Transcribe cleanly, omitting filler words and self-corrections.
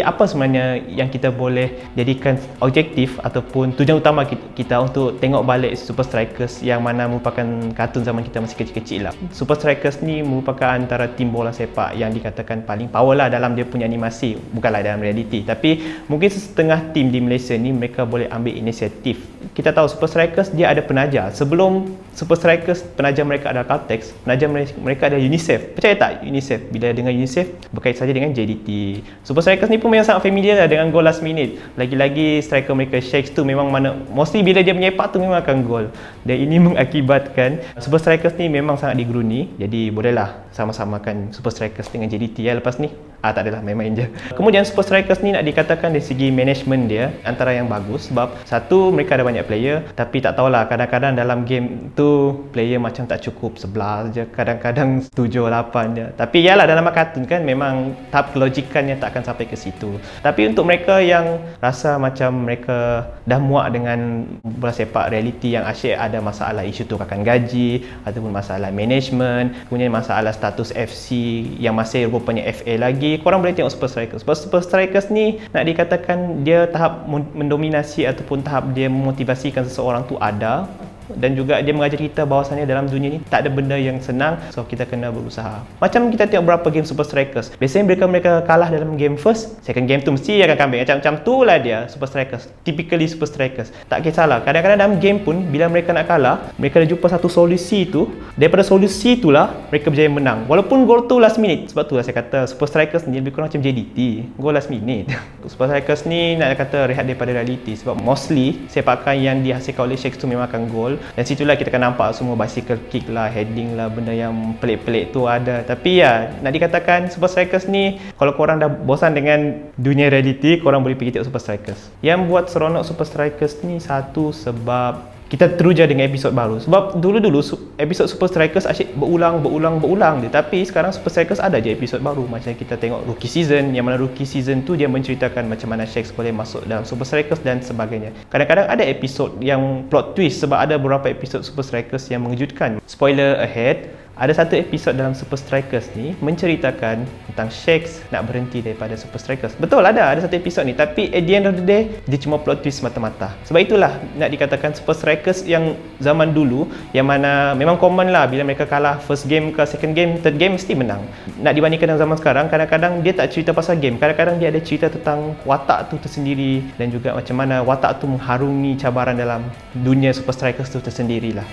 Apa sebenarnya yang kita boleh jadikan objektif ataupun tujuan utama kita untuk tengok balik Super Strikers yang mana merupakan kartun zaman kita masih kecil-kecil lah. Super Strikers ni merupakan antara tim bola sepak yang dikatakan paling power lah dalam dia punya animasi, bukanlah dalam realiti. Tapi mungkin setengah tim di Malaysia ni mereka boleh ambil inisiatif. Kita tahu Super Strikers dia ada penaja. Sebelum Super Strikers, penaja mereka adalah Caltex, penaja mereka ada UNICEF. Percaya tak UNICEF? Bila dengan UNICEF berkait saja dengan JDT. Super Strikers ni pun memang sangat familiar lah dengan gol last minute. Lagi-lagi striker mereka Shakes tu memang mana mostly bila dia menyepak tu memang akan gol. Dan ini mengakibatkan Super Strikers ni memang sangat digeruni. Jadi bolehlah sama-samakan Super Strikers dengan JDT ya lepas ni. Tak adalah, main-main je. Kemudian Super Strikers ni nak dikatakan dari segi management dia antara yang bagus sebab satu mereka ada banyak player tapi tak tahulah kadang-kadang dalam game tu player macam tak cukup 11 je, kadang-kadang 7 8 je. Tapi yalah dalam kartun kan memang tahap kelojikannya tak akan sampai ke situ. Tapi untuk mereka yang rasa macam mereka dah muak dengan bola sepak realiti yang asyik ada masalah isu tukarkan gaji ataupun masalah management, kemudian masalah status FC yang masih rupanya FA lagi, korang boleh tengok Super Strikers. Sebab Super Strikers ni nak dikatakan dia tahap mendominasi ataupun tahap dia memotivasikan seseorang tu ada, dan juga dia mengajar kita bahawasanya dalam dunia ni tak ada benda yang senang, so kita kena berusaha. Macam kita tengok berapa game Super Strikers, biasanya mereka kalah dalam game first, second game tu mesti akan comeback. Macam tu lah dia Super Strikers, typically Super Strikers. Tak kisahlah, kadang-kadang dalam game pun bila mereka nak kalah, mereka dah jumpa satu solusi tu, daripada solusi itulah mereka berjaya menang walaupun gol tu last minute. Sebab tu lah saya kata Super Strikers ni lebih kurang macam JDT, gol last minute. Super Strikers ni nak kata rehat daripada realiti sebab mostly sepakan yang dihasilkan oleh Shakes tu memang akan gol. Dan situlah kita akan nampak semua bicycle kick lah, heading lah, benda yang pelik-pelik tu ada. Tapi ya, nak dikatakan Super Strikers ni, kalau korang dah bosan dengan dunia reality, korang boleh pergi tengok Super Strikers. Yang buat seronok Super Strikers ni satu sebab kita teruja dengan episod baru. Sebab dulu-dulu episod Super Strikers asyik berulang je. Tapi sekarang Super Strikers ada je episod baru. Macam kita tengok Rookie Season, yang mana Rookie Season tu dia menceritakan macam mana Shakes boleh masuk dalam Super Strikers dan sebagainya. Kadang-kadang ada episod yang plot twist sebab ada beberapa episod Super Strikers yang mengejutkan. Spoiler ahead, ada satu episod dalam Super Strikers ni menceritakan tentang Shakes nak berhenti daripada Super Strikers. Betul ada satu episod ni, tapi at the end of the day dia cuma plot twist mata-mata. Sebab itulah nak dikatakan Super Strikers yang zaman dulu, yang mana memang common lah bila mereka kalah first game ke second game, third game mesti menang. Nak dibandingkan dengan zaman sekarang, kadang-kadang dia tak cerita pasal game, kadang-kadang dia ada cerita tentang watak tu tersendiri dan juga macam mana watak tu mengharungi cabaran dalam dunia Super Strikers tu tersendirilah.